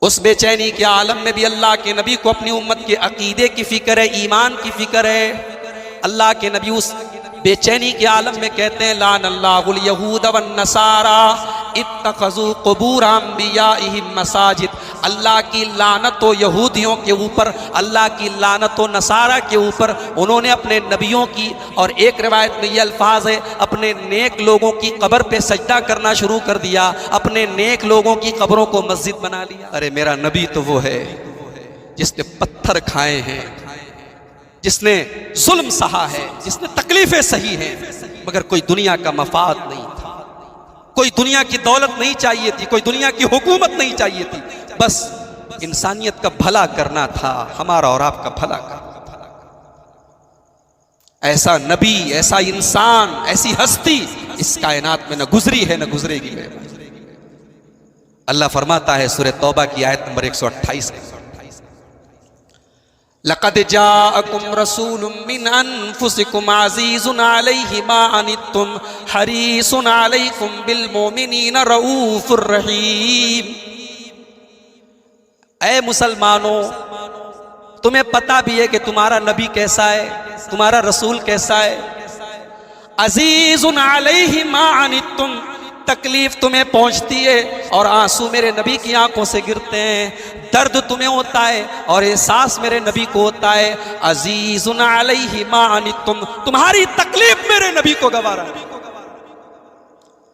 उस बेचैनी के आलम में भी अल्लाह के नबी को अपनी उम्मत के अकीदे की फिक्र है, ईमान की फिक्र है। अल्लाह के नबी उस बेचैनी के आलम में कहते हैं लान अल्लाहुल यहूद वन नसारा इत्तखज़ू क़ुबूर अंबियाइहिम मसाजिद। अल्लाह की लानत हो यहूदियों के ऊपर, अल्लाह की लानत हो नसारा के ऊपर। उन्होंने अपने नबियों की, और एक रिवायत में ये अल्फाज है, अपने नेक लोगों की कब्र पे सजदा करना शुरू कर दिया, अपने नेक लोगों की कब्रों को मस्जिद बना लिया। अरे मेरा नबी तो वो है जिसने पत्थर खाए हैं, जिसने जुल्म सहा है, जिसने तकलीफें सही हैं, मगर कोई दुनिया का मफाद नहीं था, कोई दुनिया की दौलत नहीं चाहिए थी, कोई दुनिया की हुकूमत नहीं चाहिए थी, बस इंसानियत का भला करना था, हमारा और आपका भला करना। ऐसा नबी, ऐसा इंसान, ऐसी हस्ती इस कायनात में न गुजरी है न गुजरेगी। अल्लाह फरमाता है सूरह तौबा की आयत नंबर 128 में, लक़द जाअकुम रसूलुम मिन अनफुसिकुम अज़ीज़ुन अलैहि मा अनित्तुम हरीसुन अलैकुम बिल मोमिनीना रऊफ़ुर रहीम। ऐ मुसलमानों, तुम्हें पता भी है कि तुम्हारा नबी कैसा है, तुम्हारा रसूल कैसा है। अज़ीज़ुन अलैहि मा अनित्तुम, तकलीफ तुम्हें पहुंचती है और आंसू मेरे नबी की आंखों से गिरते हैं, दर्द तुम्हें होता है और एहसास मेरे नबी को होता है। अजीजुन अलैहि मा अनित्तुम, तुम्हारी तकलीफ मेरे नबी को गवारा नहीं,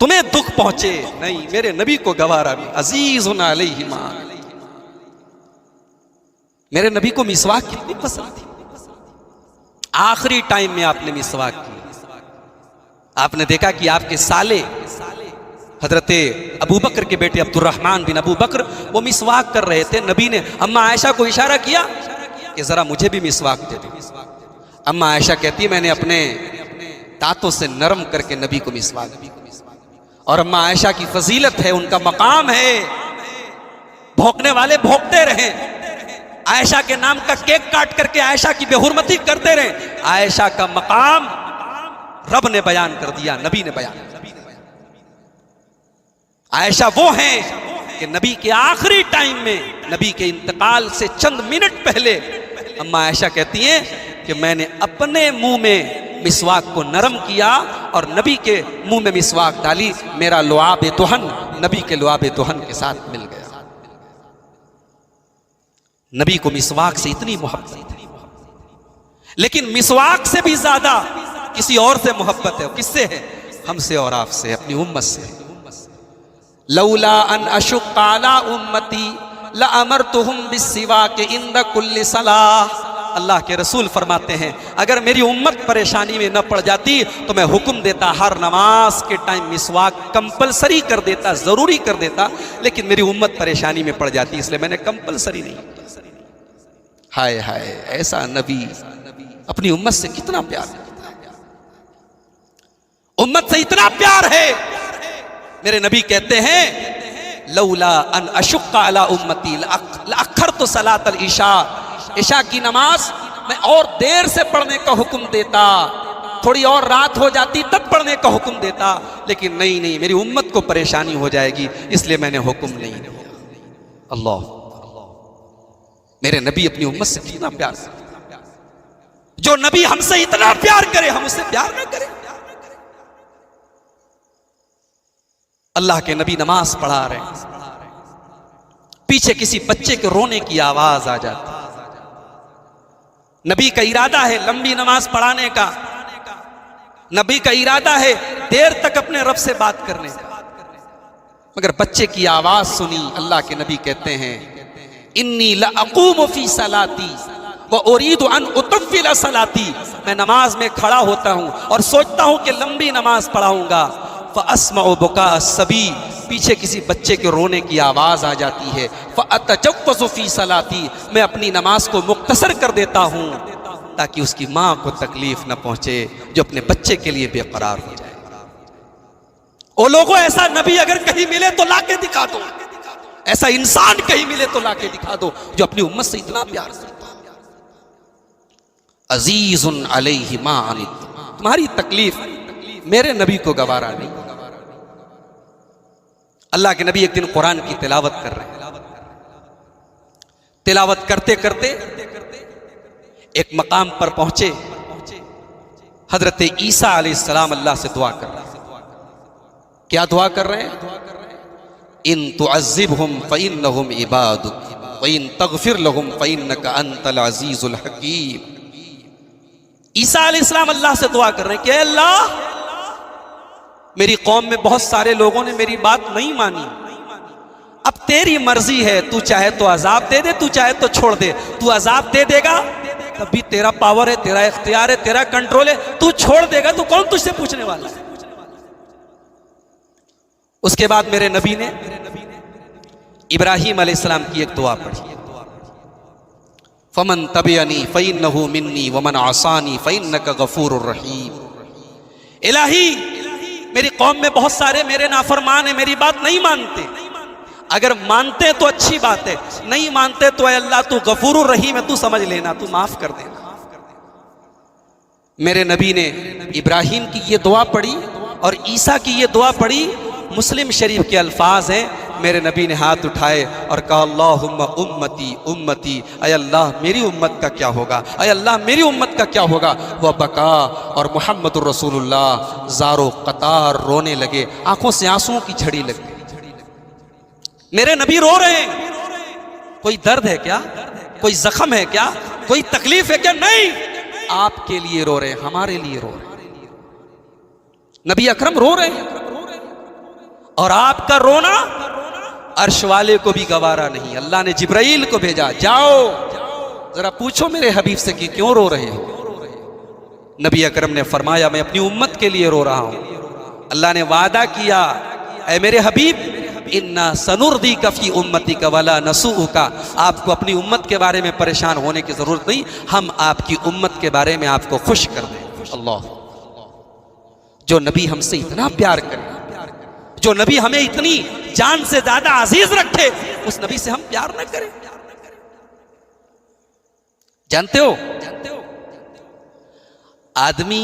तुम्हें दुख पहुंचे नहीं, मेरे नबी को गवारा नहीं। अजीजुन अलैहि मा, मेरे नबी को मिसवाक कितनी पसंद थी। आखिरी टाइम में आपने मिसवाक की, आपने देखा कि आपके साले हजरते अबू बकर के बेटे अब्दुर्रहमान बिन अबू बकर वो मिसवाक कर रहे थे। नबी ने अम्मा आयशा को इशारा किया कि जरा मुझे भी मिसवाक दे दो। अम्मा आयशा कहती है मैंने अपने दांतों से नरम करके नबी को मिसवाक दी। और अम्मा आयशा की फजीलत है, उनका मकाम है, भौंकने वाले भौंकते रहे, आयशा के नाम का केक काट करके आयशा की बेहुरमती करते रहे। आयशा का मकाम रब ने बयान कर दिया, नबी ने बयान। आयशा वो हैं कि नबी के आखिरी टाइम में, नबी के इंतकाल से चंद मिनट पहले, अम्मा आयशा कहती हैं कि मैंने अपने मुंह में मिसवाक को नरम किया और नबी के मुंह में मिसवाक डाली, मेरा लुआब दुहन नबी के लुआब दुहन के साथ मिल गया। नबी को मिसवाक से इतनी मोहब्बत है, लेकिन मिसवाक से भी ज्यादा किसी और से मोहब्बत है। किससे है? हमसे और आपसे, अपनी उम्मत से। लौला अन अशुक्क अला उम्मती लअमरतुहुम बिस्सिवाक इंद कुल्ली सलाह। अल्लाह के रसूल फरमाते हैं अगर मेरी उम्मत परेशानी में न पड़ जाती तो मैं हुक्म देता हर नमाज के टाइम मिसवाक कंपलसरी कर देता, जरूरी कर देता, लेकिन मेरी उम्मत परेशानी में पड़ जाती इसलिए मैंने कंपलसरी नहीं किया। हाय हाय, ऐसा नबी अपनी उम्मत से कितना प्यार करता है, उम्मत से इतना प्यार है। मेरे नबी कहते हैं लौला अन अशुक्का अला उम्मती लअख्खरतु सलातल इशा, इशा की नमाज मैं और देर से पढ़ने का हुक्म देता, थोड़ी और रात हो जाती तब पढ़ने का हुक्म देता, लेकिन नहीं नहीं, मेरी उम्मत को परेशानी हो जाएगी इसलिए मैंने हुक्म नहीं दिया। अल्लाह, मेरे नबी अपनी उम्मत से कितना प्यार करते। जो नबी हमसे इतना प्यार करे हम उससे प्यार न करें। अल्लाह के नबी नमाज पढ़ा रहे, पीछे किसी बच्चे के रोने की आवाज आ जाती। नबी का इरादा है लंबी नमाज पढ़ाने का, नबी का इरादा है देर तक अपने रब से बात करने का, मगर बच्चे की आवाज सुनी। अल्लाह के नबी कहते हैं इन्नी लअक़ूमु फी सलाती व उरीदु अन उतव्विला सलाती, मैं नमाज में खड़ा होता हूं और सोचता हूं कि लंबी नमाज पढ़ाऊंगा। फ़अस्मउ बुका सभी, पीछे किसी बच्चे के रोने की आवाज़ आ जाती है। फ़अतजव्वज़ु फ़ी सलाती, मैं अपनी नमाज को मुख्तसर कर देता हूँ ताकि उसकी माँ को तकलीफ न पहुँचे जो अपने बच्चे के लिए बेकरार हो जाए। ओ लोगों, ऐसा नबी अगर कहीं मिले तो लाके दिखा दो, ऐसा इंसान कहीं मिले तो लाके दिखा दो जो अपनी उम्मत से इतना प्यार करता है। अज़ीज़ुन अलैहि मा अनित्तुम, तुम्हारी तकलीफ मेरे नबी को गवारा नहीं। अल्लाह के नबी एक दिन कुरान की तिलावत कर रहे हैं, तिलावत करते करते एक मकाम पर पहुंचे। हजरत ईसा अलैहिस्सलाम अल्लाह से दुआ कर रहे हैं। क्या दुआ कर रहे हैं? इन तुअज़्ज़िबहुम फ़इन्नहुम इबादुक व इन तग़फ़िर लहुम फ़इन्नका अंतल अज़ीज़ुल हकीम। ईसा अलैहिस्सलाम अल्लाह से दुआ कर रहे हैं कि अल्लाह, मेरी कौम में बहुत सारे लोगों ने मेरी बात नहीं मानी, अब तेरी मर्जी है, तू चाहे तो अजाब दे दे, तू चाहे तो छोड़ दे। तू अजाब दे देगा तब भी तेरा पावर है, तेरा इख्तियार है, तेरा कंट्रोल है। तू छोड़ देगा तो कौन तुझसे पूछने वाला है? उसके बाद मेरे नबी ने इब्राहीम अलैहिस्सलाम की एक दुआ पढ़ी, फमन तबिअनी फ़इन्नहु मिन्नी वमन आसानी फ़इन्नका गफूरुर रहीम। इलाही, मेरी कौम में बहुत सारे मेरे नाफरमान हैं, मेरी बात नहीं मानते। अगर मानते तो अच्छी बात है, नहीं मानते तो अल्लाह तू गफूरुर रहीम है, तू समझ लेना, तू माफ कर देना। मेरे नबी ने इब्राहीम की ये दुआ पढ़ी और ईसा की ये दुआ पढ़ी। मुस्लिम शरीफ के अल्फाज हैं, मेरे नबी ने हाथ उठाए और कहा अल्लाहुम्मा उम्मती उम्मती, अय अल्लाह मेरी उम्मत का क्या होगा, अय अल्लाह मेरी उम्मत का क्या होगा। वह बका, और मुहम्मदुर रसूलुल्लाह ज़ारो कतार रोने लगे, आंखों से आंसुओं की झड़ी लग गई। मेरे नबी रो रहे हैं। कोई दर्द है क्या? कोई जख्म है क्या? कोई तकलीफ है क्या? नहीं, आपके लिए रो रहे हैं, हमारे लिए रो रहे हैं। नबी अकरम रो रहे हैं और आपका रोना अर्श वाले को भी गवारा नहीं। अल्लाह ने जिब्राइल को भेजा, जाओ जरा पूछो मेरे हबीब से कि क्यों रो रहे हो। नबी अकरम ने फरमाया, मैं अपनी उम्मत के लिए रो रहा हूं। अल्लाह ने वादा किया, ऐ मेरे हबीब, इन्ना सनुर्दी कफी उम्मती का वला नसूह का, आपको अपनी उम्मत के बारे में परेशान होने की जरूरत नहीं, हम आपकी उम्मत के बारे में आपको खुश कर दें। अल्लाह, जो नबी हमसे इतना प्यार करे, जो नबी हमें इतनी जान से ज्यादा अजीज रखे, उस नबी से हम प्यार न करें। जानते हो, आदमी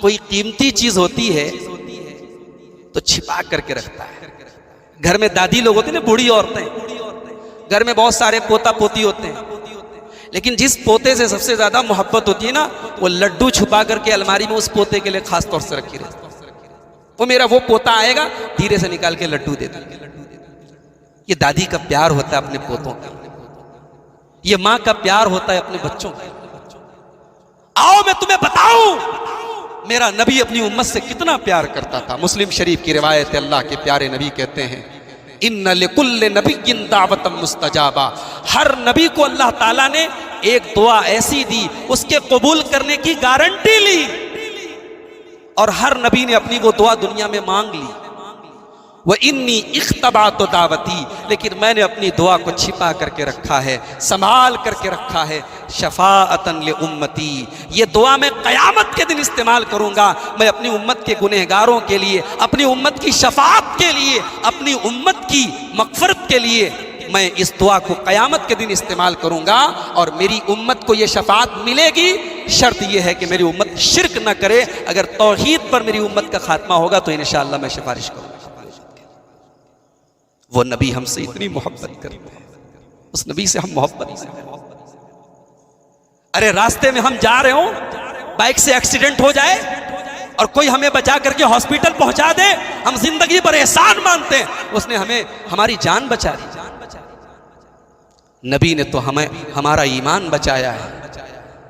कोई कीमती चीज होती है तो छिपा करके रखता है। घर में दादी लोग होती है ना, बूढ़ी औरतें, घर में बहुत सारे पोता पोती होते हैं, लेकिन जिस पोते से सबसे ज्यादा मोहब्बत होती है ना, वो लड्डू छुपा करके अलमारी में उस पोते के लिए खास तौर से रखी रहती है। वो मेरा वो पोता आएगा, धीरे से निकाल के लड्डू दे दे। ये दादी का प्यार होता है अपने पोतों का, ये माँ का प्यार होता है अपने बच्चों का। आओ मैं तुम्हें बताऊं, मेरा नबी अपनी उम्मत से कितना प्यार करता था। मुस्लिम शरीफ की रिवायत है, अल्लाह के प्यारे नबी कहते हैं, इन्ना लिकुल्लि नबिय्यिन दावतम मुस्तजाबा। हर नबी को अल्लाह ताला ने एक दुआ ऐसी दी, उसके कबूल करने की गारंटी ली, और हर नबी ने अपनी वो दुआ दुनिया में मांग ली। वह इन्नी इख्तबात दावती, लेकिन मैंने अपनी दुआ को छिपा करके रखा है, संभाल करके रखा है। शफाअतन ले उम्मती, ये दुआ मैं क़यामत के दिन इस्तेमाल करूंगा। मैं अपनी उम्मत के गुनहगारों के लिए, अपनी उम्मत की शफाअत के लिए, अपनी उम्मत की मग़फ़िरत के लिए मैं इस दुआ को क़यामत के दिन इस्तेमाल करूंगा, और मेरी उम्मत को ये शफाअत मिलेगी। शर्त यह है कि मेरी उम्मत शिर्क न करे। अगर तौहीद पर मेरी उम्मत का खात्मा होगा तो इंशाअल्लाह मैं सिफारिश करूंगा। वो नबी हमसे इतनी मोहब्बत करते हैं, उस नबी से हम मोहब्बत से। अरे रास्ते में हम जा रहे हो, बाइक से एक्सीडेंट हो जाए और कोई हमें बचा करके हॉस्पिटल पहुंचा दे, हम जिंदगी पर एहसान मानते हैं, उसने हमें हमारी जान बचा दी। नबी ने तो हमें हमारा ईमान बचाया है,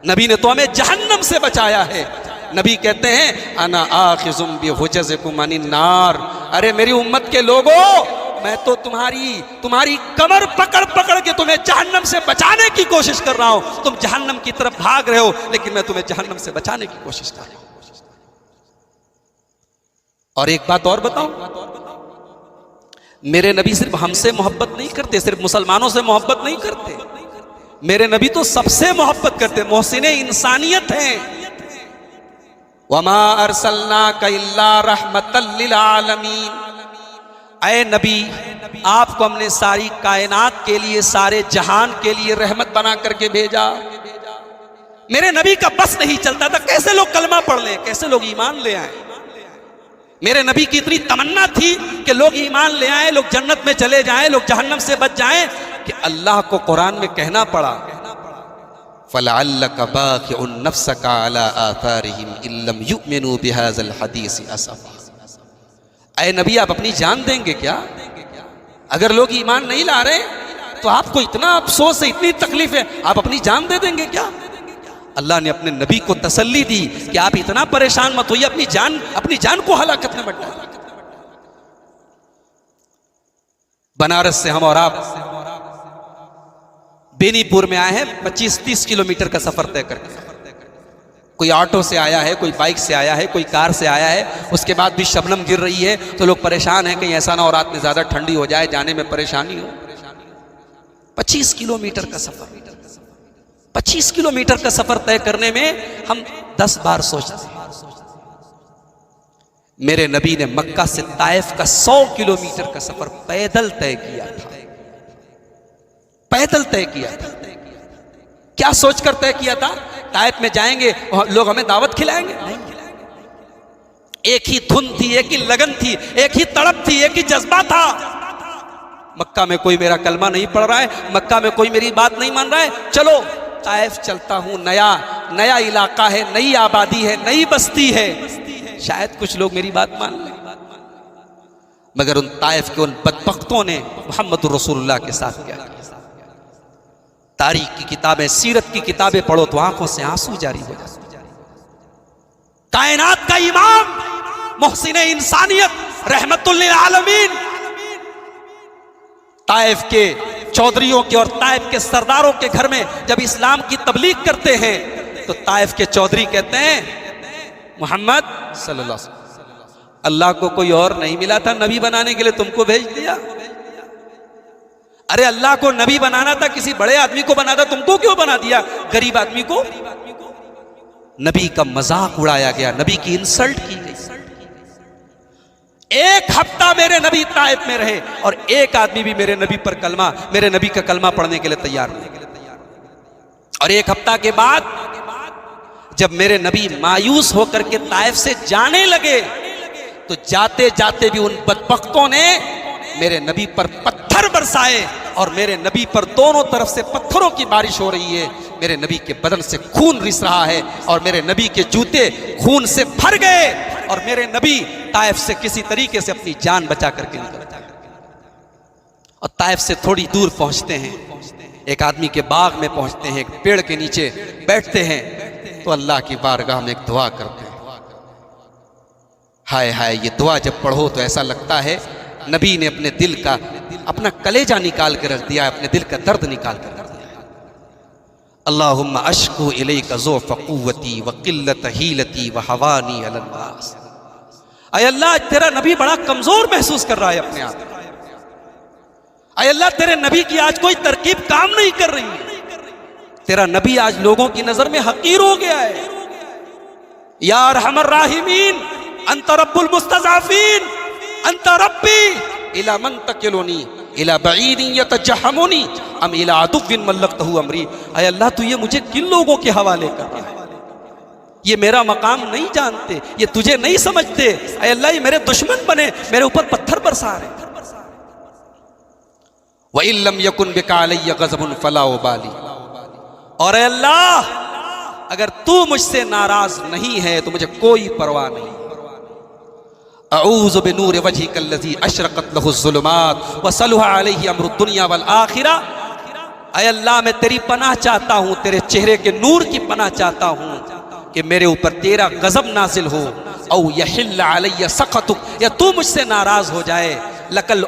नबी ने तो हमें जहन्नम से बचाया है। नबी कहते हैं, अना आखिजुम बिहुजज़कुम अनिन नार। अरे मेरी उम्मत के लोगों, मैं तो तुम्हारी कमर पकड़ पकड़ के तुम्हें जहन्नम से बचाने की कोशिश कर रहा हूं। तुम जहन्नम की तरफ भाग रहे हो, लेकिन मैं तुम्हें जहन्नम से बचाने की कोशिश कर रहा हूं। और एक बात और बताऊं, मेरे नबी सिर्फ हमसे मोहब्बत नहीं करते, सिर्फ मुसलमानों से मोहब्बत नहीं करते, मेरे नबी तो सबसे मोहब्बत करते, मोहसिने इंसानियत हैं। वमा अरसलनाका इल्ला रहमतल लिल आलमीन। ऐ नबी, आपको हमने सारी कायनात के लिए, सारे जहान के लिए रहमत बना करके भेजा। मेरे नबी का बस नहीं चलता था कैसे लोग कलमा पढ़ लें, कैसे लोग ईमान ले आए। मेरे नबी की इतनी तमन्ना थी कि लोग ईमान ले आए, लोग जन्नत में चले जाएं, लोग जहन्नम से बच जाएं, कि अल्लाह को कुरान में कहना पड़ा फलअल्लका बाक़िउन नफ्सका अला आथारिहिम इल्लम युमिनू बिहाज़ल हदीस असफ़ा। ऐ नबी, आप अपनी जान देंगे क्या? अगर लोग ईमान नहीं ला रहे तो आपको इतना अफसोस है, इतनी तकलीफ है, आप अपनी जान दे देंगे क्या? अल्लाह ने अपने नबी को तसल्ली दी कि आप इतना परेशान मत होइए, अपनी जान को हलाकत में मत डालिए। बनारस से हम और आप बेनीपुर में आए हैं 25-30 किलोमीटर का सफर तय करके। कोई ऑटो से आया है, कोई बाइक से आया है, कोई कार से आया है, उसके बाद भी शबनम गिर रही है तो लोग परेशान हैं कहीं ऐसा ना हो रात में ज्यादा ठंडी हो जाए, जाने में परेशानी हो। 25 किलोमीटर का सफर, 25 किलोमीटर का सफर तय करने में हम 10 बार सोचते हैं। मेरे नबी ने मक्का से ताइफ का 100 किलोमीटर का सफर पैदल तय किया था, पैदल तय किया था। क्या सोचकर तय किया था? ताइफ में जाएंगे लोग हमें दावत खिलाएंगे? नहीं। एक ही धुन थी, एक ही लगन थी, एक ही तड़प थी, एक ही जज्बा था। मक्का में कोई मेरा कलमा नहीं पढ़ रहा है, मक्का में कोई मेरी बात नहीं मान रहा है, चलो ताइफ चलता हूं। नया इलाका है, नई आबादी है, नई बस्ती है, शायद कुछ लोग मेरी बात मान लें। मगर उन ताइफ के उन बदबख्तों ने मोहम्मद रसूलुल्लाह के साथ क्या किया? तारीख की किताबें, सीरत की किताबें पढ़ो तो आंखों से आंसू जारी हो जाते। कायनात का इमाम, मोहसिने इंसानियत, रहमतुल लिल आलमीन, ताइफ के चौधरियों के और ताइफ के सरदारों के घर में जब इस्लाम की तबलीग करते हैं तो ताइफ के चौधरी कहते हैं मोहम्मद सल्लल्लाहु अलैहि वसल्लम, अल्लाह को कोई और नहीं मिला था नबी बनाने के लिए, तुमको भेज दिया। अरे अल्लाह को नबी बनाना था, किसी बड़े आदमी को बनाना था, तुमको क्यों बना दिया गरीब आदमी को? नबी का मजाक उड़ाया गया, नबी की इंसल्ट की गई। एक हफ्ता मेरे नबी ताइफ में रहे और एक आदमी भी मेरे नबी पर कलमा, मेरे नबी का कलमा पढ़ने के लिए तैयार नहीं। और एक हफ्ता के बाद जब मेरे नबी मायूस होकर के ताइफ से जाने लगे तो जाते जाते भी उन बदबख्तों ने मेरे नबी पर पत्थर बरसाए और मेरे नबी पर दोनों तरफ से पत्थरों की बारिश हो रही है। मेरे नबी के बदन से खून रिस रहा है और मेरे नबी के जूते खून से भर गए और मेरे नबी ताइफ से किसी तरीके से अपनी जान बचा करके निकल गए। और ताइफ से थोड़ी दूर पहुंचते हैं, एक आदमी के बाग में पहुंचते हैं, एक पेड़ के नीचे बैठते हैं तो अल्लाह की बारगाह में एक दुआ करते हैं। हाय हाय, ये दुआ जब पढ़ो तो ऐसा लगता है नबी ने अपने दिल का, अपना कलेजा निकाल के रख दिया, अपने दिल का दर्द निकाल कर रख दिया। अल्लाहुम्मा अश्कु इलैका ज़ौफ़ क़ुव्वती व क़िल्लत हीलती व हवानी अलन नास। ऐ अल्लाह, तेरा नबी बड़ा कमजोर महसूस कर रहा है अपने आप। ऐ अल्लाह, तेरे नबी की आज कोई तरकीब काम नहीं कर रही है। तेरा नबी आज लोगों की नजर में हकीर हो गया है। या अरहमर राहिमीन, अंत रब्बुल मुस्तज़अफ़ीन, अंत रब्बी इला मन तकिलुनी इला बईदी यतजहमुनी अम इला अदुव्विन मल्लकतहु अमरी। ऐ अल्लाह, तू ये मुझे किन लोगों के हवाले कर रहा है? ये मेरा मकाम नहीं जानते, ये तुझे नहीं समझते। ऐ अल्लाह, ये मेरे दुश्मन बने, मेरे ऊपर पत्थर बरसा रहे। व इल्लम यकुन बिका अलैया गज़बुन फला उबाली। और ऐ अल्लाह, अगर तू मुझसे नाराज नहीं है तो मुझे कोई परवाह नहीं। अऊज़ु बिनूर वजहिकल्लज़ी अशरक़त लहु ज़ुलुमात व सलुहा अलैहि अम्रुद दुनिया वल आखिरा। ऐ अल्लाह, मैं तेरी पनाह चाहता हूँ, तेरे चेहरे के नूर की पनाह चाहता हूँ कि मेरे ऊपर तेरा गज़ब नाजिल हो। औ यहिल्ल अलैया सख़तुक, या तू मुझसे नाराज हो जाए। लकल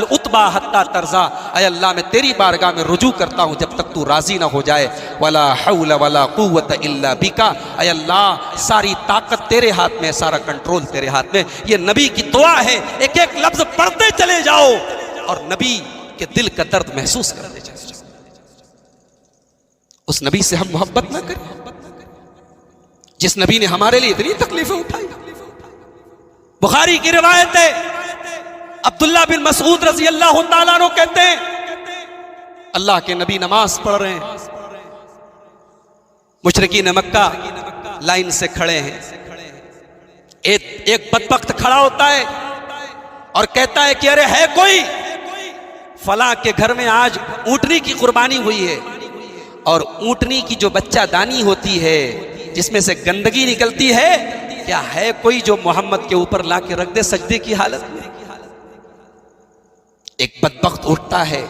उत्बा हत्ता तर्ज़ा। ऐ अल्लाह, मैं तेरी बारगाह में रुजू करता हूँ जब तक तू राजी ना हो जाए। वला हौल वला कुव्वत इल्ला बिका। ऐ अल्लाह, सारी ताकत तेरे हाथ में, सारा कंट्रोल तेरे हाथ में। ये नबी की दुआ है, एक एक लफ्ज पढ़ते चले जाओ और नबी के दिल का दर्द महसूस करते चले जाओ। उस नबी से हम मोहब्बत ना करें जिस नबी ने हमारे लिए इतनी तकलीफें उठाई। बुखारी की रिवायत है, अब्दुल्ला बिन मसूद रज़ी अल्लाह तआला अन्हु कहते हैं, अल्लाह के नबी नमाज पढ़ रहे हैं, मुशरिकीन मक्का लाइन से खड़े हैं। एक बदबख्त खड़ा होता है और कहता है कि अरे है कोई? फला के घर में आज ऊँटनी की कुर्बानी हुई है, और ऊँटनी की जो बच्चा दानी होती है जिसमें से गंदगी निकलती है, क्या है कोई जो मोहम्मद के ऊपर ला के रख दे सजदे की हालत में? एक बदबख्त उठता है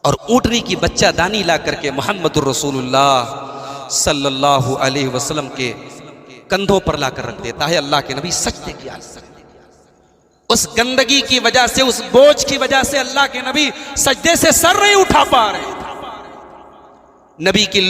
और ऊँटनी की बच्चा दानी ला करके मोहम्मदुर रसूलुल्लाह सल्लल्लाहु अलैहि वसल्लम के कंधों पर लाकर रख देता है। अल्लाह के नबी सजदे की हालत में, उस गंदगी की वजह से, उस बोझ की वजह से अल्लाह के नबी सजदे से सर नहीं उठा पा रहे। नबी की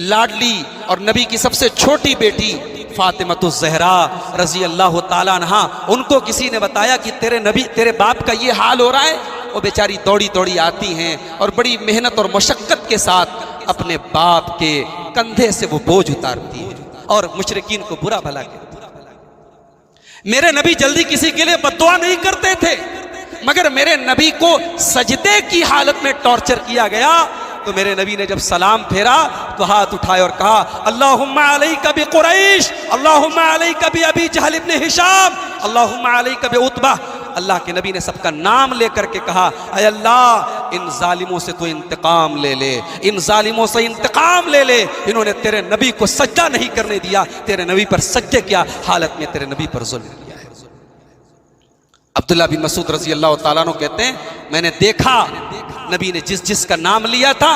लाडली और नबी की सबसे छोटी बेटी फातिमतुज़ ज़हरा रज़ी अल्लाह ताला अन्हा, उनको किसी ने बताया कि तेरे बाप का ये हाल हो रहा है। वो बेचारी दौड़ी दौड़ी आती हैं और बड़ी मेहनत और मशक्क़त के साथ अपने बाप के कंधे से वो बोझ उतारती है और मुशरिकीन को बुरा भला कहती। मेरे नबी जल्दी किसी के लिए बद्दुआ नहीं करते थे, मगर मेरे नबी को सजदे की हालत में टॉर्चर किया गया। तो मेरे नबी ने जब सलाम फेरा तो हाथ उठाए और कहा, अल्लाहुम्मा अलैका बि कुरैश, अल्लाहुम्मा अलैका बि अबी जहल इब्न हिशाम, अल्लाहुम्मा अलैका बि उतबा। अल्लाह के नबी ने सबका नाम लेकर के कहा, अय अल्लाह इन जालिमों से तो इंतकाम ले ले, इन जालिमों से इंतकाम ले ले। इन्होंने तेरे नबी को सज्जा नहीं करने दिया, तेरे नबी पर सज्जे किया, हालत में तेरे नबी पर जुल्म किया है। अब्दुल्ला बिन मसूद रजी अल्लाह ताला अन्हु कहते हैं, मैंने देखा नबी ने जिस जिस का नाम लिया था,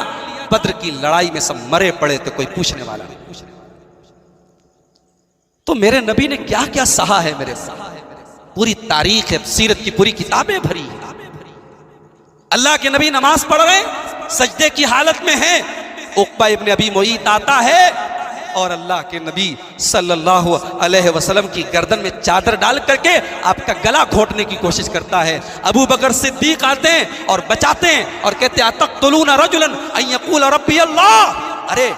बद्र की लड़ाई में सब मरे पड़े थे, कोई पूछने वाला नहीं। तो मेरे नबी ने क्या क्या सहा है, मेरे साथ पूरी तारीख है, सीरत की पूरी किताबें भरी है। अल्लाह के नबी नमाज पढ़ रहे, सजदे की हालत में है, उक़बा इब्न अबी मुईत आता है और अल्लाह के नबी सल्लल्लाहु अलैहि वसल्लम की गर्दन में चादर डाल करके आपका गला घोटने की कोशिश करता है। अबू बकर सिद्दीक आते हैं और बचाते हैं और कहते हैं, अतक़्तुलूना रजुलन अन यक़ूल रब्बी अल्लाह। अरे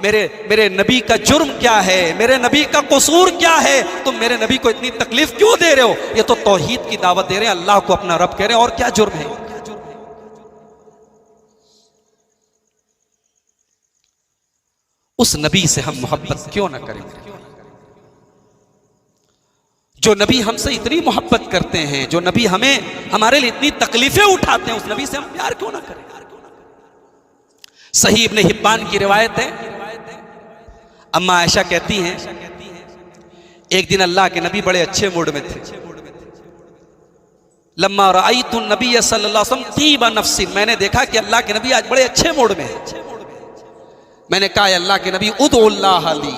मेरे नबी का जुर्म क्या है, मेरे नबी का कसूर क्या है, तुम मेरे नबी को इतनी तकलीफ क्यों दे रहे हो? ये तो तौहीद की दावत दे रहे हैं, अल्लाह को अपना रब कह रहे हैं, और क्या जुर्म है? उस नबी से हम मोहब्बत क्यों ना करें? जो नबी हमसे इतनी मोहब्बत करते हैं, जो नबी हमारे लिए इतनी तकलीफें उठाते हैं, उस नबी से हम प्यार क्यों ना करें? सही इब्न हिब्बान की रिवायत है, अम्मा आयशा कहती हैं, एक दिन अल्लाह के नबी बड़े अच्छे मूड में थे। लम्मा रअयतु नबी सल्लल्लाहु अलैहि वसल्लम तीबा नफ्सिन, मैंने देखा कि अल्लाह के नबी आज बड़े अच्छे मूड में हैं। मैंने कहा, अल्लाह के नबी उदउल्लाह ली,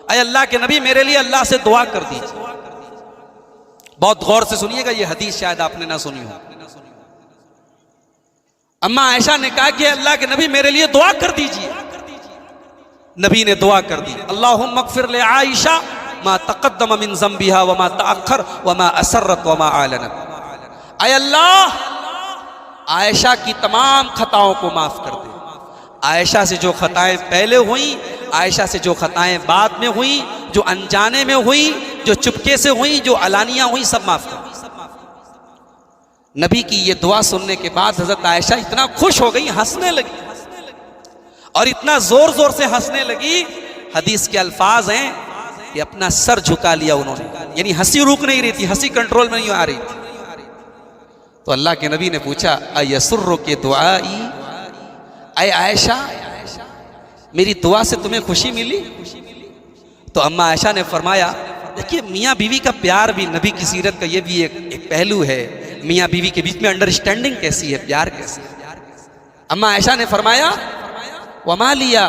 अय अल्लाह के नबी मेरे लिए अल्लाह से दुआ कर दीजिए। बहुत गौर से सुनिएगा, ये हदीस शायद आपने ना सुनी हो। अम्मा आयशा ने कहा कि अल्लाह के नबी मेरे लिए दुआ कर दीजिए। नबी ने दुआ कर दी, अल्लाहुम्मा अग़फ़िर ले आयशा मा तक़द्दम मिन ज़ंबिहा व मा तअख़्ख़र व मा असर्रत व मा आलनत। अय अल्लाह, आयशा की तमाम खताओं को माफ कर दे। आयशा से जो खताएं पहले हुई, आयशा से जो खताएं बाद में हुई, जो अनजाने में हुई, जो चुपके से हुई, जो अलानिया हुई, सब माफ कर। नबी की ये दुआ सुनने के बाद हजरत आयशा इतना खुश हो गई, हंसने लगी, और इतना जोर जोर से हंसने लगी, हदीस के अल्फाज हैं कि अपना सर झुका लिया उन्होंने, यानी हंसी रुक नहीं रही थी, हंसी कंट्रोल में नहीं आ रही थी। तो अल्लाह के नबी ने पूछा, अयसुर्रु के दुआई, अय आयशा मेरी दुआ से तुम्हें खुशी मिली? तो अम्मा आयशा ने फरमाया, देखिए मियाँ बीवी का प्यार भी, नबी की सीरत का ये भी एक पहलू है, मियाँ बीवी के बीच में अंडरस्टैंडिंग कैसी है, प्यार कैसी है। अम्मा आयशा ने फरमाया, वमा लिया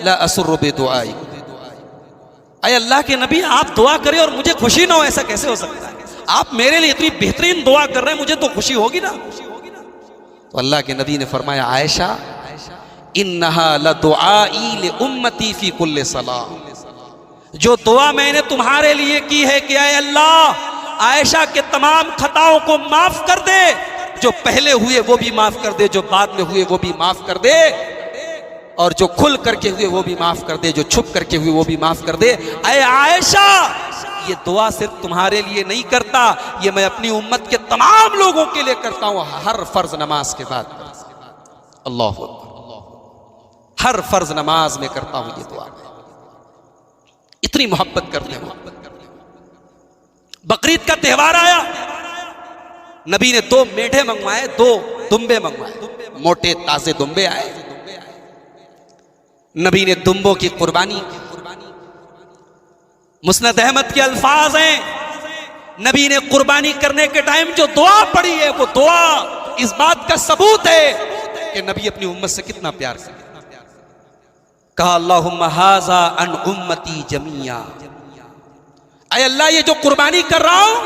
ला असुर्रु बिदुआई, अय अल्लाह के नबी आप दुआ करें और मुझे खुशी ना हो, ऐसा कैसे हो सकता है? आप मेरे लिए इतनी बेहतरीन दुआ कर रहे हैं, मुझे तो खुशी होगी ना। तो अल्लाह के नबी ने फरमाया, आयशा इन्नहा लदुआई ले उम्मती फी कुल्ले सलाह, जो दुआ मैंने तुम्हारे लिए की है कि अय अल्लाह आयशा के तमाम खताओं को माफ कर दे, जो पहले हुए वो भी माफ कर दे, जो बाद में हुए वो भी माफ कर दे, और जो खुल करके हुए वो भी माफ कर दे, जो छुप करके हुए वो भी माफ कर दे। अय आयशा, ये दुआ सिर्फ तुम्हारे लिए नहीं करता, ये मैं अपनी उम्मत के तमाम लोगों के लिए करता हूं, हर फर्ज नमाज के बाद। अल्लाह, हर फर्ज नमाज में करता हूं ये दुआ, इतनी मोहब्बत करते हैं। बकरीद का त्यौहार आया, नबी ने 2 मेढे मंगवाए, 2 दुम्बे मंगवाए, मोटे ताजे दुम्बे आए। नबी ने दुम्बों की कुर्बानी की। मुस्नद अहमद के अल्फाज हैं, नबी ने कुर्बानी करने के टाइम जो दुआ पड़ी है, वो दुआ इस बात का सबूत है कि नबी अपनी उम्मत से कितना प्यार करते। कहा अल्लाहुम्मा हाज़ा अन उम्मती जमिया, ऐ अल्लाह ये जो कुर्बानी कर रहा हूं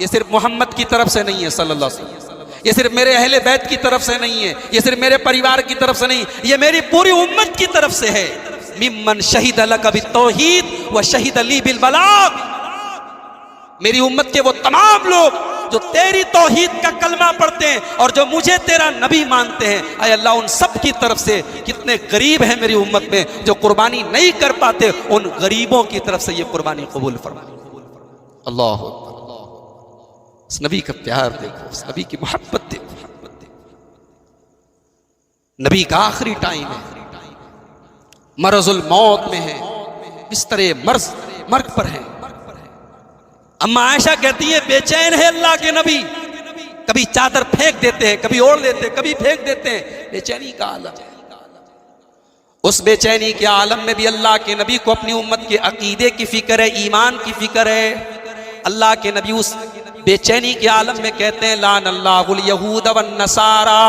ये सिर्फ मोहम्मद की तरफ से नहीं है सल्लल्लाहु अलैहि वसल्लम, ये सिर्फ मेरे अहले बैत की तरफ से नहीं है, ये सिर्फ मेरे परिवार की तरफ से नहीं, ये मेरी पूरी उम्मत की तरफ से है। मिम्मन शहीद लक बित्तौहीद व शहीद ली बिल बलाग, मेरी उम्मत के वो तमाम लोग जो तेरी तौहीद का कलमा पढ़ते हैं और जो मुझे तेरा नबी मानते हैं, ऐ अल्लाह उन सब की तरफ से कितने गरीब हैं मेरी उम्मत में जो कुर्बानी नहीं कर पाते, उन गरीबों की तरफ से ये कुर्बानी कबूल फरमा। अल्लाह, उस नबी का प्यार देखो, उस नबी की मोहब्बत देखो। नबी का आखिरी टाइम है, मरजुल मौत में है, बिस्तरे मर्ग पर है। अम्मा आयशा कहती है बेचैन है अल्लाह के नबी, कभी चादर फेंक देते हैं, कभी ओढ़ लेते हैं, कभी फेंक देते हैं, बेचैनी का आलम। उस बेचैनी के आलम में भी अल्लाह के नबी को अपनी उम्मत के अकीदे की फिक्र है, ईमान की फिक्र है। अल्लाह के नबी उस बेचैनी के आलम में कहते हैं लान अल्लाहुल यहूद वन नसारा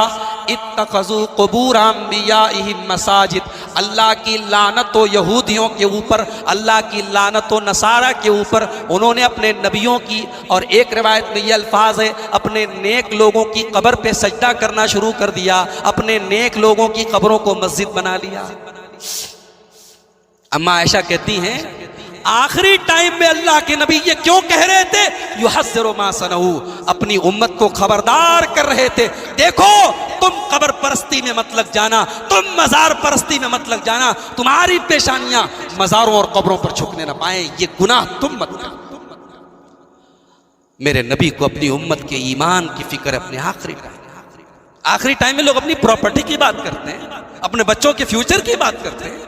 इत्तखज़ू क़ुबूर अंबियाइहिम मसाजिद, अल्लाह की लानत हो यहूदियों के ऊपर, अल्लाह की लानत हो नसारा के ऊपर, उन्होंने अपने नबियों की, और एक रिवायत में ये अल्फाज है, अपने नेक लोगों की कब्र पे सजदा करना शुरू कर दिया, अपने नेक लोगों की कब्रों को मस्जिद बना लिया। अम्मा आयशा कहती हैं आखिरी टाइम में अल्लाह के नबी ये क्यों कह रहे थे, युहज़्ज़िरु मा सनऊ, अपनी उम्मत को खबरदार कर रहे थे, देखो तुम कब्र परस्ती में मत लग जाना, तुम मजार परस्ती में मत लग जाना, तुम्हारी पेशानियां मजारों और कब्रों पर झुकने न पाए, ये गुनाह तुम मत करो। मेरे नबी को अपनी उम्मत के ईमान की फिक्र, अपने आखिरी टाइम में लोग अपनी प्रॉपर्टी की बात करते हैं, अपने बच्चों के फ्यूचर की बात करते हैं,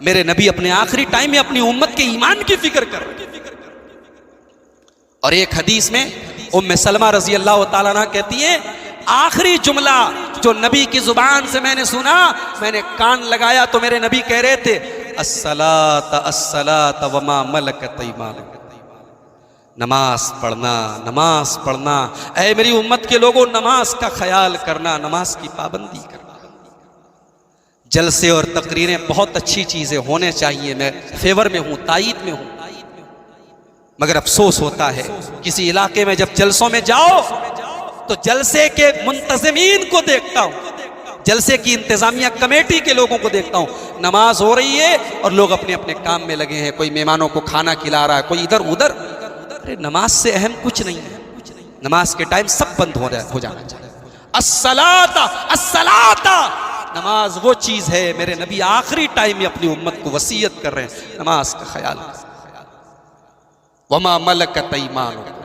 मेरे नबी अपने आखिरी टाइम में अपनी उम्मत के ईमान की फिक्र कर रहे हैं। और एक हदीस में उम्मे सलमा रजी अल्लाह तआला अन्हा कहती है आखिरी जुमला जो नबी की जुबान से मैंने सुना, मैंने कान लगाया तो मेरे नबी कह रहे थे अस्सलात अस्सलात वमा मलकत अयमानुकुम, नमाज पढ़ना, नमाज पढ़ना, ऐ मेरी उम्मत के लोगों नमाज का ख्याल करना, नमाज की पाबंदी करना। जलसे और तकरीरें बहुत अच्छी चीजें होने चाहिए, मैं फेवर में हूं, तायीद में हूं, मगर अफसोस होता है किसी इलाके में जब जलसों में जाओ तो जलसे के मुंतज़िमीन को देखता हूं, जलसे की इंतजामिया कमेटी के लोगों को देखता हूं, नमाज हो रही है और लोग अपने अपने काम में लगे हैं, कोई मेहमानों को खाना खिला रहा है, कोई इधर उधर। अरे नमाज से अहम कुछ नहीं है, नमाज के टाइम सब बंद हो जाना चाहिए। अस्सलाता अस्सलाता, नमाज वो चीज है, मेरे नबी आखिरी टाइम में अपनी उम्मत को वसीयत कर रहे हैं नमाज का ख्याल। वमा मलकत अयमानुकुम,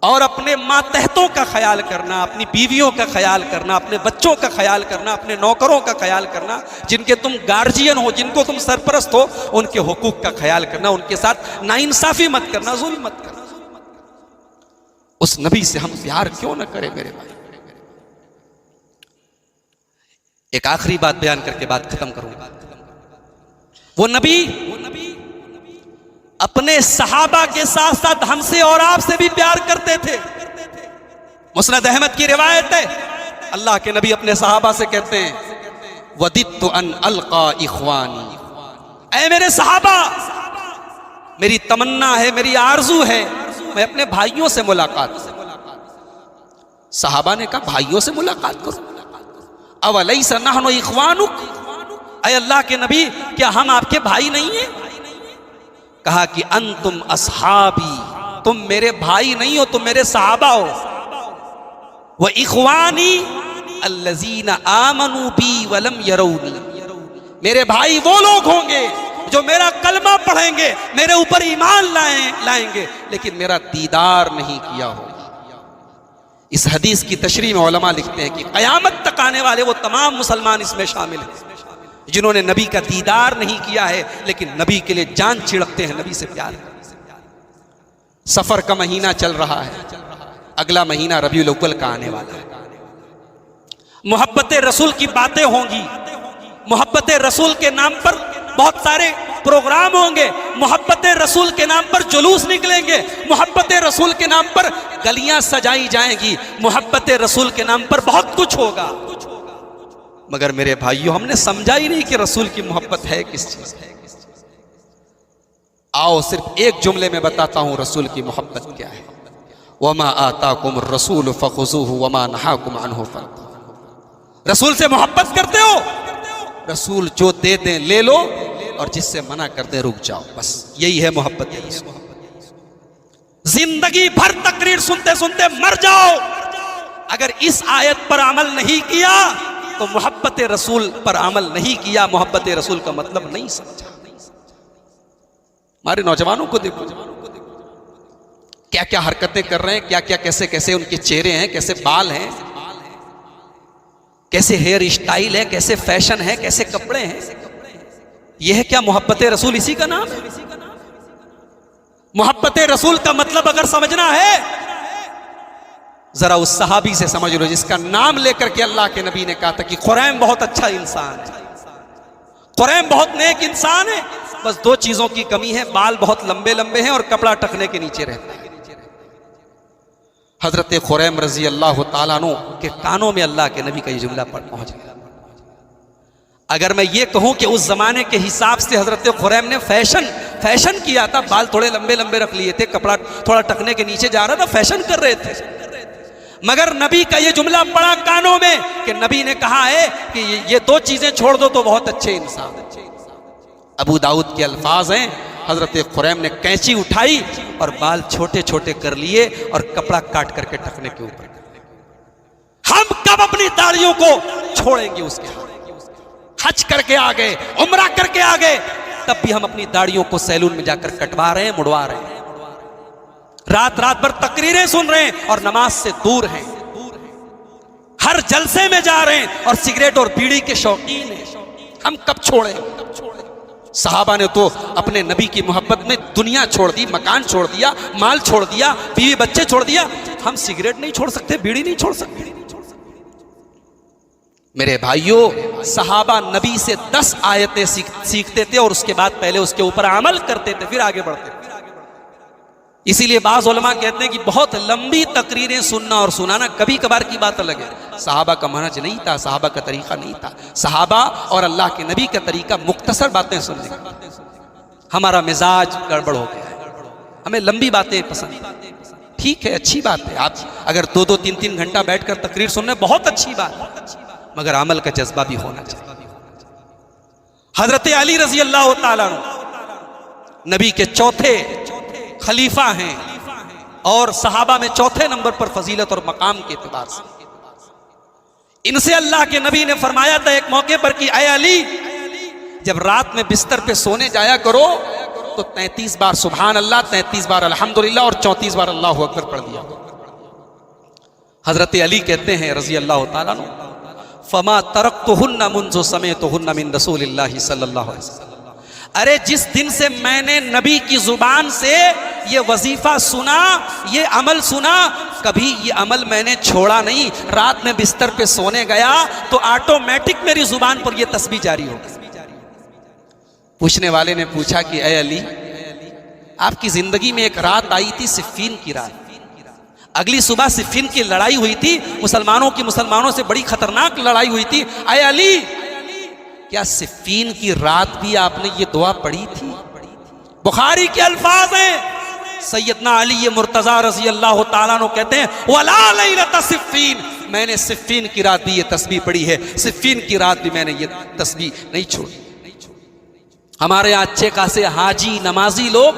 और अपने मातहतों का ख्याल करना, अपनी बीवियों का ख्याल करना, अपने बच्चों का ख्याल करना, अपने नौकरों का ख्याल करना, जिनके तुम गार्जियन हो, जिनको तुम सरपरस्त हो, उनके हुकूक का ख्याल करना, उनके साथ नाइंसाफी मत करना, जुल्म मत करना। उस नबी से हम प्यार क्यों न करें मेरे भाई। एक आखिरी बात बयान करके बात खत्म करूंगा। वो नबी अपने सहाबा के साथ साथ हमसे और आपसे भी प्यार करते थे। मुस्नद अहमद की रिवायत है, अल्लाह के नबी अपने सहाबा से कहते हैं वदित्तु अन अलका इख्वानी, ऐ मेरे सहाबा, मेरी तमन्ना है, मेरी आरजू है, मैं अपने भाइयों से मुलाकात। सहाबा ने कहा भाइयों से मुलाकात करो, अवलैसा नहनु इख्वानुक, ऐ अल्लाह के नबी क्या हम आपके भाई नहीं हैं? कहा कि अंतुम अस्हाबी, तुम मेरे भाई नहीं हो, तुम मेरे सहाबा हो। व इख्वानी अल्लज़ीना आमनू बी वलम यरौनी, मेरे भाई वो लोग होंगे जो मेरा कलमा पढ़ेंगे, मेरे ऊपर ईमान लाएंगे, लेकिन मेरा दीदार नहीं किया होगा। इस हदीस की तशरीह में उलमा लिखते हैं कि क़यामत तक आने वाले वो तमाम मुसलमान इसमें शामिल हैं जिन्होंने नबी का दीदार नहीं किया है, लेकिन नबी के लिए जान छिड़कते हैं, नबी से प्यार। सफर का महीना चल रहा है, अगला महीना रबीउल अव्वल का आने वाला है। मोहब्बत रसूल की बातें होंगी, मोहब्बत रसूल के नाम पर बहुत सारे प्रोग्राम होंगे, मोहब्बत रसूल के नाम पर जुलूस निकलेंगे, मोहब्बत रसूल के नाम पर गलियां सजाई जाएंगी, मोहब्बत रसूल के नाम पर बहुत कुछ होगा। मगर मेरे भाइयों, हमने समझा ही नहीं कि रसूल की मोहब्बत है किस चीज है। आओ सिर्फ एक जुमले में बताता हूं रसूल की मोहब्बत क्या है। वमा आताकुम रसूल फखुज़ूहु वमा नहाकुम अन्हु फंतहू। रसूल से मोहब्बत करते हो, रसूल जो दे दें ले लो, और जिससे मना कर दे रुक जाओ। बस यही है मोहब्बत रसूल। जिंदगी भर तकरीर सुनते सुनते मर जाओ, अगर इस आयत पर अमल नहीं किया तो मोहब्बत रसूल पर अमल नहीं किया, मोहब्बत रसूल का मतलब नहीं समझा। हमारे नौजवानों को देखो, क्या क्या हरकतें कर रहे हैं, क्या क्या कैसे कैसे उनके चेहरे हैं, कैसे बाल हैं, कैसे हेयर स्टाइल है, कैसे फैशन है, कैसे कपड़े हैं। यह है क्या मोहब्बत रसूल? इसी का नाम है। मोहब्बत रसूल का मतलब अगर समझना है, जरा उस सहाबी से समझ लो जिसका नाम लेकर के अल्लाह के नबी ने कहा था कि खुरैम बहुत अच्छा इंसान है, खुरैम बहुत नेक इंसान है, बस दो चीजों की कमी है, बाल बहुत लंबे लंबे हैं और कपड़ा टखने के नीचे रहता है। हजरत खुरैम रजी अल्लाह ताला अन्हु के कानों में अल्लाह के नबी का ये जुमला पर पहुंच गया। अगर मैं ये कहूं कि उस जमाने के हिसाब से हजरत खुरैम ने फैशन किया था, बाल थोड़े लंबे लंबे रख लिए थे, कपड़ा थोड़ा टखने के नीचे जा रहा था, फैशन कर रहे थे, मगर नबी का ये जुमला पड़ा कानों में कि नबी ने कहा है कि ये दो चीजें छोड़ दो तो बहुत अच्छे इंसान। अबू दाऊद के अल्फाज हैं, हजरत खुरैम ने कैंची उठाई और बाल छोटे छोटे कर लिए और कपड़ा काट करके टखने के ऊपर। हम कब अपनी दाढ़ियों को छोड़ेंगे? उसके हज करके आ गए, उम्रा करके आ गए, तब भी हम अपनी दाढ़ियों को सैलून में जाकर कटवा रहे हैं, मुड़वा रहे हैं, रात रात भर तकरीरें सुन रहे हैं और नमाज से दूर हैं, हर जलसे में जा रहे हैं और सिगरेट और बीड़ी के शौकीन हैं। हम कब छोड़ेंगे? सहाबा ने तो अपने नबी की मोहब्बत में दुनिया छोड़ दी, मकान छोड़ दिया, माल छोड़ दिया, बीवी बच्चे छोड़ दिया। हम सिगरेट नहीं छोड़ सकते, बीड़ी नहीं छोड़ सकते। मेरे भाइयों, सहाबा नबी से 10 आयतें सीखते थे और उसके बाद पहले उसके ऊपर अमल करते थे, फिर आगे बढ़ते थे। इसीलिए बाज़ उलमा कहते हैं कि बहुत लंबी तकरीरें सुनना और सुनाना कभी कभार की बात अलग है। सहाबा का मनहज नहीं था, सहाबा का तरीका नहीं था। सहाबा और अल्लाह के नबी का तरीका मुख्तसर बातें सुनने का। हमारा मिजाज गड़बड़ हो गया है, हमें लंबी बातें पसंद। ठीक है, अच्छी बात है, आप अगर 2-2, 3-3 घंटा बैठकर तकरीर सुनने, बहुत अच्छी बात, मगर अमल का जज्बा भी होना चाहिए। हजरत अली रजी अल्लाह ताला अन्हु नबी के चौथे खलीफा हैं और सहाबा में चौथे नंबर पर फजीलत और मकाम के एतबार से। इनसे अल्लाह के नबी ने फरमाया था एक मौके पर कि ऐ अली, जब रात में बिस्तर पे सोने जाया करो तो 33 बार सुभान अल्लाह, 33 बार अल्हम्दुलिल्लाह और 34 बार अल्लाहु अकबर पढ़ दिया। हजरत अली कहते हैं रजी अल्लाह ताला अन्हु, फमा तरक्तुहुन्ना मुंज़ु समिअतुहुन्ना मिन रसूलिल्लाहि सल्लल्लाहु अलैहि वसल्लम। अरे जिस दिन से मैंने नबी की जुबान से ये वजीफा सुना, ये अमल सुना, कभी ये अमल मैंने छोड़ा नहीं। रात में बिस्तर पे सोने गया तो ऑटोमेटिक मेरी जुबान पर ये तस्बीह जारी हो गई। पूछने वाले ने पूछा कि ऐ अली, आपकी जिंदगी में एक रात आई थी, सिफ़ीन की रात, अगली सुबह सिफ़ीन की लड़ाई हुई थी, मुसलमानों से बड़ी खतरनाक लड़ाई हुई थी। ऐ अली, क्या सिफ़ीन की रात भी आपने ये दुआ पढ़ी थी? बुखारी के अल्फाज हैं, सैयदना अली मुर्तज़ा रज़ी अल्लाह ताला अन्हु कहते हैं, वला लैलत सिफ़ीन, मैंने सिफ़ीन की रात भी ये तस्बीह पढ़ी है, सिफ़ीन की रात भी मैंने ये तस्बीह नहीं छोड़ी। हमारे यहाँ अच्छे खासे हाजी नमाजी लोग,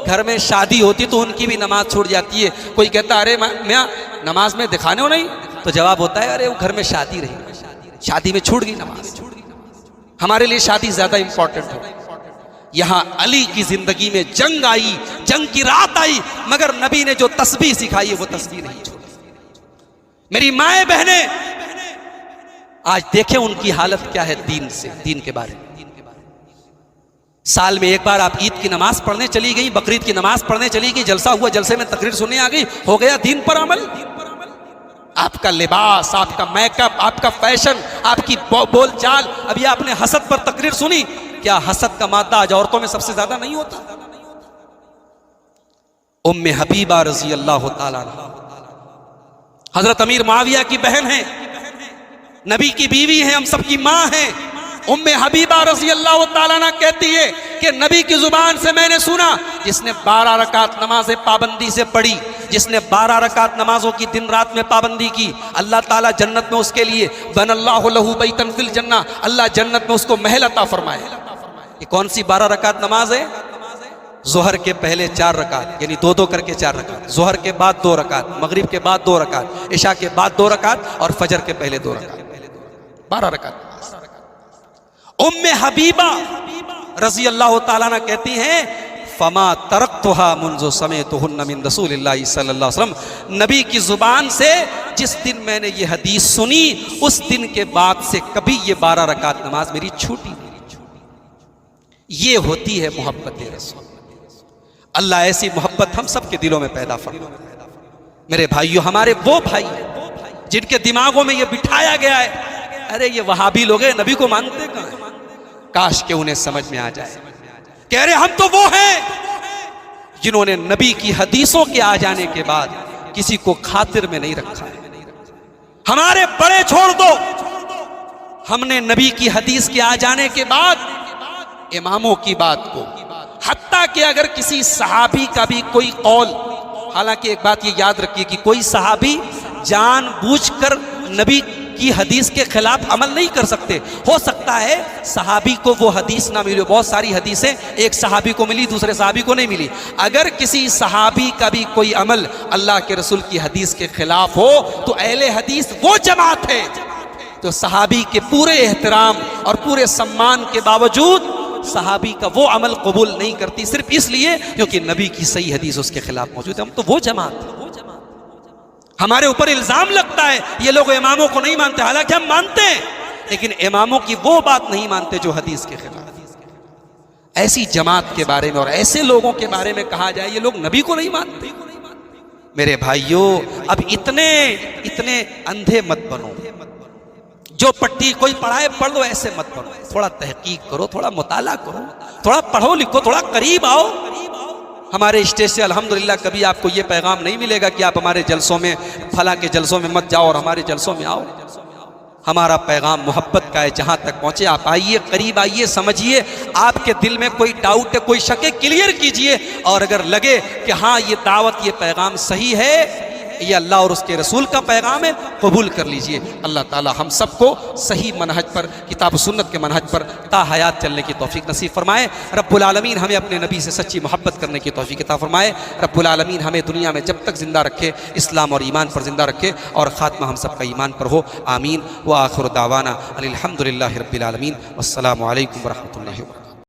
घर में शादी होती तो उनकी भी नमाज छूट जाती है। कोई कहता अरे मैं नमाज में दिखाने हो नहीं, तो जवाब होता है अरे वो घर में शादी रही, शादी में छूट गई नमाज। हमारे लिए शादी ज्यादा इंपॉर्टेंट हो। यहां अली की जिंदगी में जंग आई, जंग की रात आई, मगर नबी ने जो तस्बीह सिखाई है वो तस्बीह नहीं छोड़ी। मेरी माएं बहनें, आज देखें उनकी हालत क्या है दीन से, दीन के बारे में। साल में एक बार आप ईद की नमाज पढ़ने चली गई, बकरीद की नमाज पढ़ने चली गई, जलसा हुआ, जलसे में तकरीर सुनने आ गई, हो गया दीन पर अमल। आपका लिबास, आपका मेकअप, आपका फैशन, आपकी बोलचाल, अभी आपने हसद पर तकरीर सुनी, क्या हसद का मादा आज औरतों में सबसे ज्यादा नहीं होता? उम्मे हबीबा रजी अल्लाह ताला अन्हा हजरत अमीर मुआविया की बहन है, नबी की बीवी है, हम सबकी माँ है। उम्मे हबीबा रजी अल्लाह ताला अन्हा कहती है कि नबी की जुबान से मैंने सुना, जिसने 12 रकात नमाजें पाबंदी से पढ़ी, जिसने 12 रकात नमाजों की दिन रात में पाबंदी की, अल्लाह ताला जन्नत में उसके लिए बनल्लाहु लहू बैतन फिल जन्नह, अल्लाह जन्नत में उसको महल अता फरमाए। ये कौन सी 12 रकात नमाज है? जोहर के पहले 4 रकात, यानी 2-2 करके 4 रकात, जोहर के बाद 2 रकात, मगरिब के बाद 2 रकात, इशा के बाद 2 रकात और फजर के पहले 2 रकात, 12 रकात। उम्मे हबीबा रजी अल्लाह ताला अन्हा कहती हैं, फमा तरक्तुहा मुंज़ु समेतुहुन्ना मिन रसूलिल्लाहि सल्लल्लाहु अलैहि वसल्लम, नबी की जुबान से जिस दिन मैंने ये हदीस सुनी, उस दिन के बाद से कभी ये 12 रकात नमाज मेरी छूटी नहीं। ये होती है मोहब्बत रसूल। अल्लाह ऐसी मोहब्बत हम सबके दिलों में पैदा फरमाए। मेरे भाइयों, हमारे वो भाई जिनके दिमागों में ये बिठाया गया है, अरे ये वहाबी लोग हैं, नबी को मानते कहां हैं? काश के उन्हें समझ में आ जाए। कह रहे हम तो वो हैं जिन्होंने नबी की हदीसों के आ जाने के बाद किसी को खातिर में नहीं रखा है। हमारे बड़े छोड़ दो, हमने नबी की हदीस के आ जाने के बाद इमामों की बात को, हत्ता कि अगर किसी सहाबी का भी कोई कौल, हालांकि एक बात ये याद रखिए कि कोई सहाबी जानबूझकर नबी की हदीस के खिलाफ अमल नहीं कर सकते। हो सकता है सहाबी को वो हदीस ना मिले, बहुत सारी हदीसें एक सहाबी को मिली, दूसरे सहाबी को नहीं मिली। अगर किसी सहाबी का भी कोई अमल अल्लाह के रसूल की हदीस के खिलाफ हो, तो अहले हदीस वो जमात है तो सहाबी के पूरे एहतराम और पूरे सम्मान के बावजूद सहाबी का वो अमल कबूल नहीं करती, सिर्फ इसलिए क्योंकि नबी की सही हदीस उसके खिलाफ मौजूद है। हम तो वो जमात है। हमारे ऊपर इल्जाम लगता है ये लोग इमामों को नहीं मानते, हालांकि हम मानते हैं, लेकिन इमामों की वो बात नहीं मानते जो हदीस के खिलाफ। ऐसी जमात के बारे में और ऐसे लोगों के बारे में कहा जाए ये लोग नबी को नहीं मानते। मेरे भाइयों, अब इतने अंधे मत बनो। जो पट्टी कोई पढ़ाए पढ़ लो, ऐसे मत पढ़ो। थोड़ा तहकीक करो, थोड़ा मुताला करो, थोड़ा पढ़ो लिखो, थोड़ा करीब आओ। हमारे स्टेज से अल्हम्दुलिल्लाह कभी आपको ये पैगाम नहीं मिलेगा कि आप हमारे जलसों में, फला के जलसों में मत जाओ और हमारे जलसों में आओ। हमारा पैगाम मोहब्बत का है, जहाँ तक पहुँचे आप आइए, करीब आइए, समझिए। आपके दिल में कोई डाउट है, कोई शक है, क्लियर कीजिए। और अगर लगे कि हाँ ये दावत, ये पैगाम सही है, ये अल्लाह और उसके रसूल का पैगाम है, कबूल कर लीजिए। अल्लाह ताला हम सबको सही मनहज पर, किताब सुन्नत के मनहज पर ता हयात चलने की तौफीक नसीब फरमाए। रब्बुल आलमीन हमें अपने नबी से सच्ची मोहब्बत करने की तौफीक अता फरमाए। रब्बुल आलमीन हमें दुनिया में जब तक ज़िंदा रखे, इस्लाम और ईमान पर ज़िंदा रखे और ख़ात्मा हम सब का ईमान पर हो। आमीन। व आखिर दावाना अनिल हम्दुलिल्लाहि रब्बिल आलमीन। वस्सलामु अलैकुम व रहमतुल्लाहि व बरकातुहू।